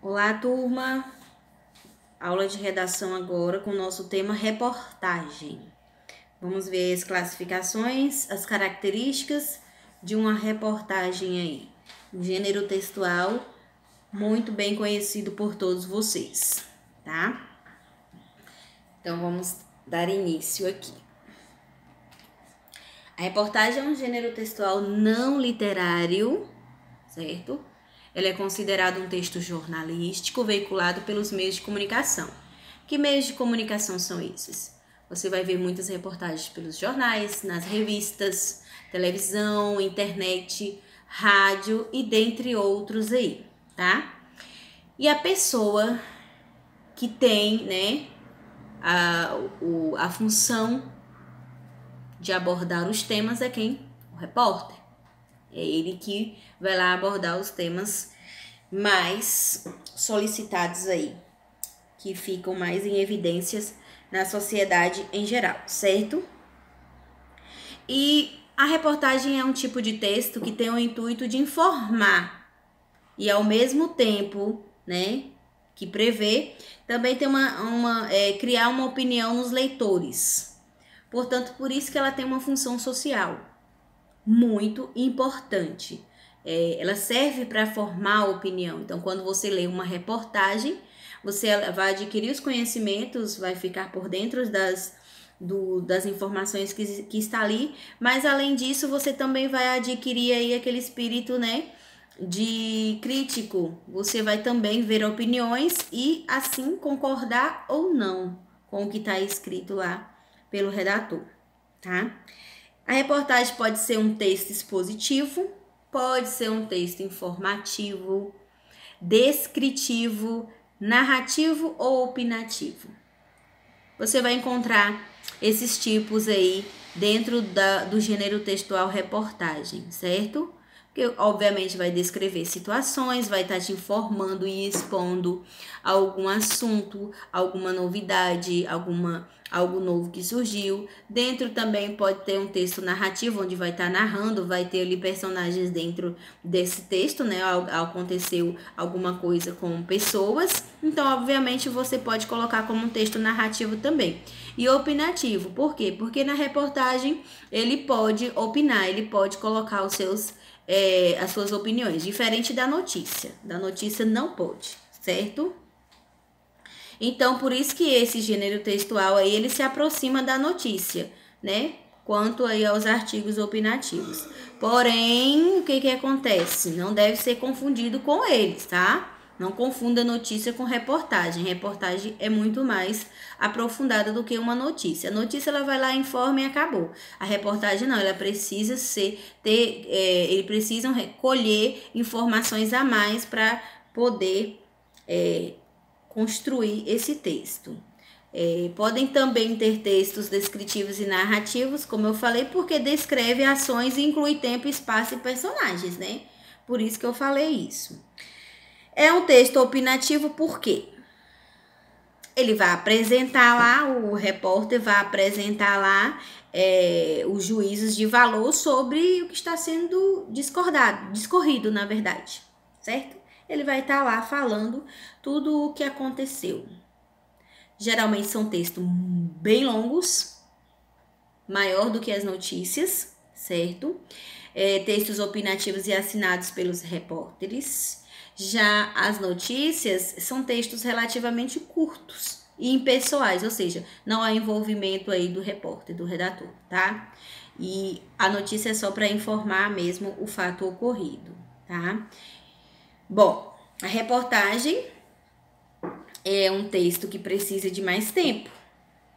Olá, turma! Aula de redação agora com o nosso tema reportagem. Vamos ver as classificações, as características de uma reportagem aí. Um gênero textual muito bem conhecido por todos vocês, tá? Então, vamos dar início aqui. A reportagem é um gênero textual não literário, certo? Ela é considerada um texto jornalístico veiculado pelos meios de comunicação. Que meios de comunicação são esses? Você vai ver muitas reportagens pelos jornais, nas revistas, televisão, internet, rádio e dentre outros aí, tá? E a pessoa que tem, né, a função de abordar os temas é quem? O repórter. É ele que vai lá abordar os temas mais solicitados aí, que ficam mais em evidências na sociedade em geral, certo? E a reportagem é um tipo de texto que tem o intuito de informar e ao mesmo tempo, né, que prevê, também tem criar uma opinião nos leitores. Portanto, por isso que ela tem uma função social muito importante. Ela serve para formar a opinião. Então, quando você lê uma reportagem, você vai adquirir os conhecimentos, vai ficar por dentro das informações que está ali, mas além disso, você também vai adquirir aí aquele espírito, né, de crítico. Você vai também ver opiniões e assim concordar ou não com o que está escrito lá pelo redator, tá? A reportagem pode ser um texto expositivo, pode ser um texto informativo, descritivo, narrativo ou opinativo. Você vai encontrar esses tipos aí dentro do gênero textual reportagem, certo? Que obviamente vai descrever situações, vai estar te informando e expondo algum assunto, alguma novidade, algo novo que surgiu. Dentro também pode ter um texto narrativo, onde vai estar narrando, vai ter ali personagens dentro desse texto, né? Aconteceu alguma coisa com pessoas. Então, obviamente, você pode colocar como um texto narrativo também. E opinativo, por quê? Porque na reportagem ele pode opinar, ele pode colocar as suas opiniões, diferente da notícia. Da notícia não pode, certo? Então, por isso que esse gênero textual aí, ele se aproxima da notícia, né? Quanto aí aos artigos opinativos. Porém, o que acontece? Não deve ser confundido com eles, tá? Não confunda notícia com reportagem. Reportagem é muito mais aprofundada do que uma notícia. A notícia, ela vai lá, informa e acabou. A reportagem não, ela precisa eles precisam recolher informações a mais para poder construir esse texto. Podem também ter textos descritivos e narrativos, como eu falei, porque descreve ações e inclui tempo, espaço e personagens, né? Por isso que eu falei isso. É um texto opinativo por quê? Ele vai apresentar lá, o repórter vai apresentar lá os juízos de valor sobre o que está sendo discorrido, na verdade, certo? Ele vai estar lá falando tudo o que aconteceu. Geralmente são textos bem longos, maior do que as notícias, certo? Textos opinativos e assinados pelos repórteres. Já as notícias são textos relativamente curtos e impessoais, ou seja, não há envolvimento aí do repórter, do redator, tá? E a notícia é só para informar mesmo o fato ocorrido, tá? Bom, a reportagem é um texto que precisa de mais tempo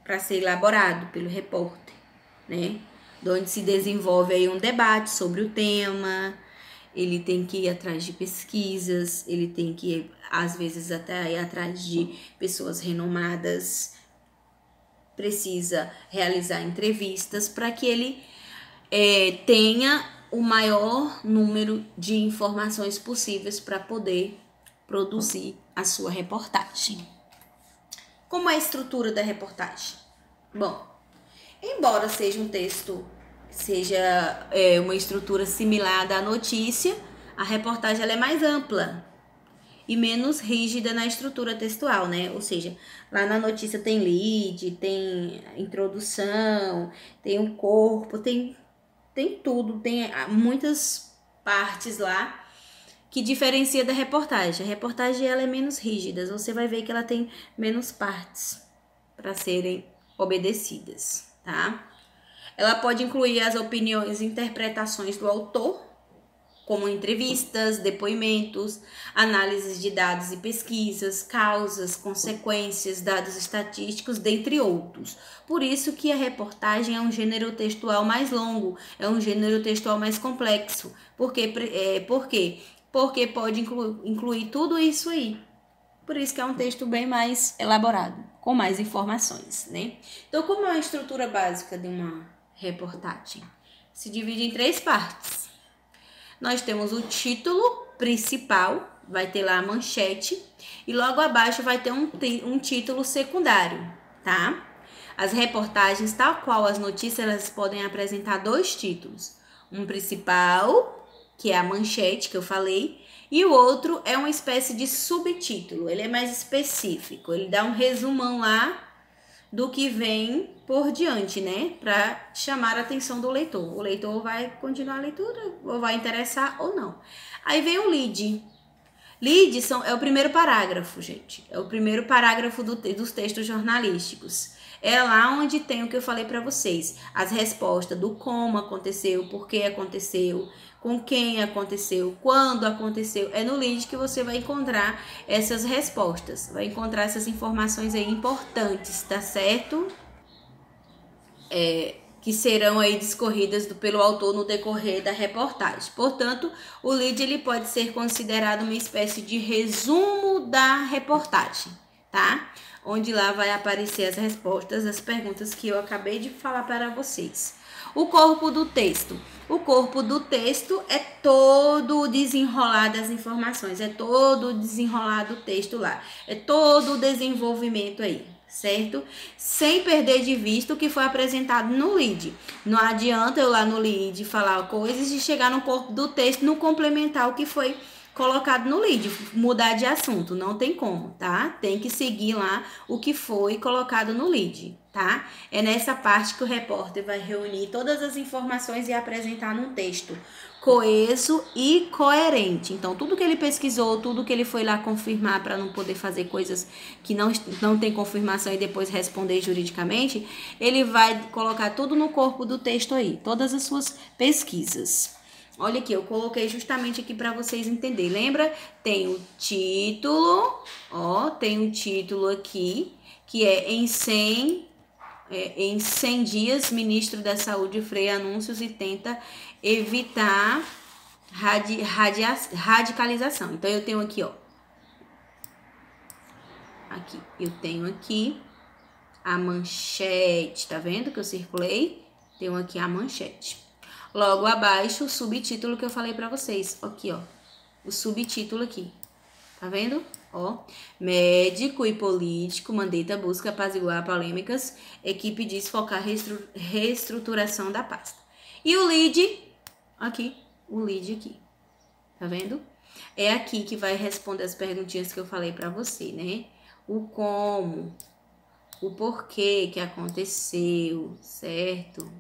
para ser elaborado pelo repórter, né? Onde se desenvolve aí um debate sobre o tema. Ele tem que ir atrás de pesquisas, ele tem que, às vezes, até ir atrás de pessoas renomadas, precisa realizar entrevistas para que ele tenha o maior número de informações possíveis para poder produzir a sua reportagem. Como é a estrutura da reportagem? Bom, embora seja um texto uma estrutura similar à da notícia, a reportagem ela é mais ampla. e menos rígida na estrutura textual, né? Ou seja, lá na notícia tem lead, tem introdução, tem o corpo, tem tudo, tem muitas partes lá que diferencia da reportagem. A reportagem ela é menos rígida, você vai ver que ela tem menos partes para serem obedecidas, tá? Ela pode incluir as opiniões e interpretações do autor, como entrevistas, depoimentos, análises de dados e pesquisas, causas, consequências, dados estatísticos, dentre outros. Por isso que a reportagem é um gênero textual mais longo, é um gênero textual mais complexo. Por quê? Porque pode incluir tudo isso aí. Por isso que é um texto bem mais elaborado, com mais informações, né? Então, como é a estrutura básica de uma reportagem? Se divide em 3 partes. Nós temos o título principal, vai ter lá a manchete, e logo abaixo vai ter um título secundário, tá? As reportagens, tal qual as notícias, elas podem apresentar 2 títulos. Um principal, que é a manchete que eu falei, e o outro é uma espécie de subtítulo, ele é mais específico, ele dá um resumão lá do que vem por diante, né? Para chamar a atenção do leitor. O leitor vai continuar a leitura, ou vai interessar ou não. Aí vem o lead. Lead é o primeiro parágrafo, gente. É o primeiro parágrafo dos textos jornalísticos. É lá onde tem o que eu falei para vocês. As respostas do como aconteceu, por que aconteceu, com quem aconteceu, quando aconteceu. É no lead que você vai encontrar essas respostas. Vai encontrar essas informações aí importantes, tá certo? Que serão aí discorridas pelo autor no decorrer da reportagem. Portanto, o lead ele pode ser considerado uma espécie de resumo da reportagem, tá? Onde lá vai aparecer as respostas às perguntas que eu acabei de falar para vocês. O corpo do texto. O corpo do texto é todo o desenrolar das informações, é todo o desenrolar do texto lá, é todo o desenvolvimento aí, certo? Sem perder de vista o que foi apresentado no lead. Não adianta eu lá no lead falar coisas e chegar no corpo do texto não complementar o que foi colocado no lead, mudar de assunto, não tem como, tá? Tem que seguir lá o que foi colocado no lead, tá? É nessa parte que o repórter vai reunir todas as informações e apresentar num texto coeso e coerente. Então, tudo que ele pesquisou, tudo que ele foi lá confirmar para não poder fazer coisas que não tem confirmação e depois responder juridicamente, ele vai colocar tudo no corpo do texto aí, todas as suas pesquisas. Olha aqui, eu coloquei justamente aqui para vocês entenderem. Lembra? Tem o título, ó, tem um título aqui, que é em 100 dias, ministro da Saúde freia anúncios e tenta evitar radicalização. Então, eu tenho aqui, ó. Aqui, eu tenho aqui a manchete, tá vendo que eu circulei? Tenho aqui a manchete. Logo abaixo, o subtítulo que eu falei pra vocês. Aqui, ó. O subtítulo aqui. Tá vendo? Ó. Médico e político, Mandetta busca apaziguar polêmicas. Equipe diz focar reestruturação da pasta. E o lead, aqui. O lead aqui. Tá vendo? É aqui que vai responder as perguntinhas que eu falei pra você, né? O como, o porquê que aconteceu, certo?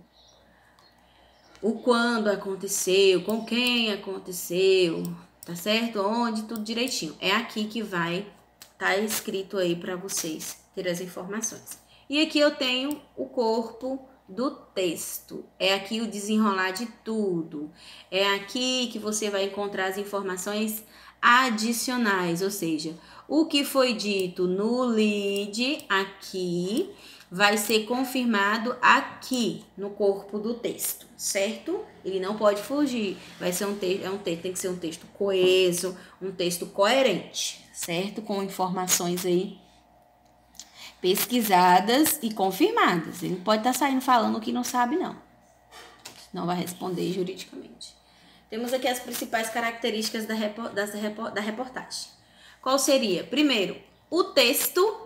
O quando aconteceu, com quem aconteceu, tá certo? Onde, tudo direitinho. É aqui que vai tá escrito aí para vocês ter as informações. E aqui eu tenho o corpo do texto. É aqui o desenrolar de tudo. É aqui que você vai encontrar as informações adicionais, ou seja, o que foi dito no lead aqui vai ser confirmado aqui no corpo do texto, certo? Ele não pode fugir. Vai ser tem que ser um texto coeso, um texto coerente, certo? Com informações aí pesquisadas e confirmadas. Ele não pode estar saindo falando o que não sabe, não. Não vai responder juridicamente. Temos aqui as principais características da reportagem. Qual seria? Primeiro, o texto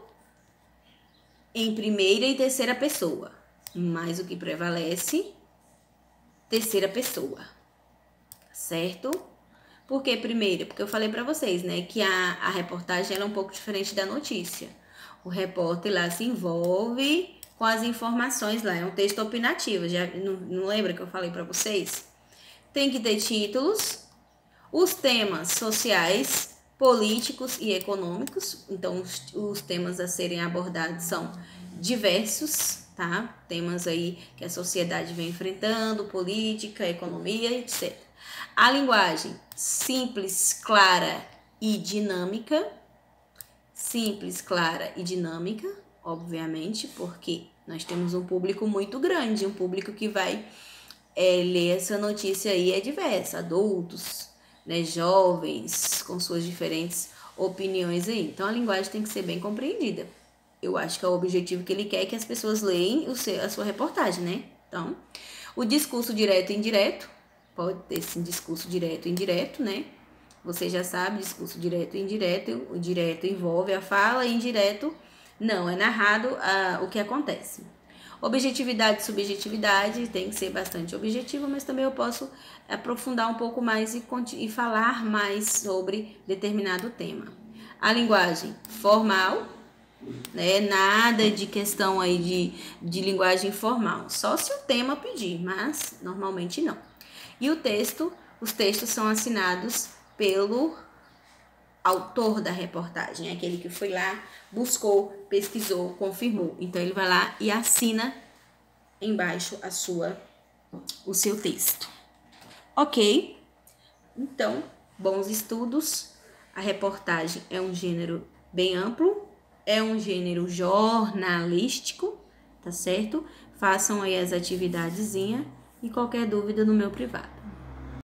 em primeira e terceira pessoa, mas o que prevalece, terceira pessoa, certo? Por que primeiro? Porque eu falei para vocês, né, que a reportagem ela é um pouco diferente da notícia. O repórter lá se envolve com as informações lá, é um texto opinativo, já não lembra que eu falei para vocês? Tem que ter títulos, os temas sociais, políticos e econômicos, então os temas a serem abordados são diversos, tá? Temas aí que a sociedade vem enfrentando, política, economia, etc. A linguagem simples, clara e dinâmica. Simples, clara e dinâmica, obviamente, porque nós temos um público muito grande, um público que vai ler essa notícia aí é diverso, adultos, né, jovens, com suas diferentes opiniões aí. Então, a linguagem tem que ser bem compreendida. Eu acho que é o objetivo que ele quer que as pessoas leiam a sua reportagem, né? Então, o discurso direto e indireto, pode ter sim discurso direto e indireto, né? Você já sabe, discurso direto e indireto, o direto envolve a fala, e indireto não, é narrado o que acontece. Objetividade e subjetividade, tem que ser bastante objetivo, mas também eu posso aprofundar um pouco mais e falar mais sobre determinado tema. A linguagem formal, né? Nada de questão aí de linguagem formal, só se o tema pedir, mas normalmente não. E o texto, os textos são assinados pelo autor da reportagem, aquele que foi lá, buscou, pesquisou, confirmou. Então ele vai lá e assina embaixo o seu texto. Ok? Então, bons estudos. A reportagem é um gênero bem amplo, é um gênero jornalístico, tá certo? Façam aí as atividadezinhas e qualquer dúvida no meu privado.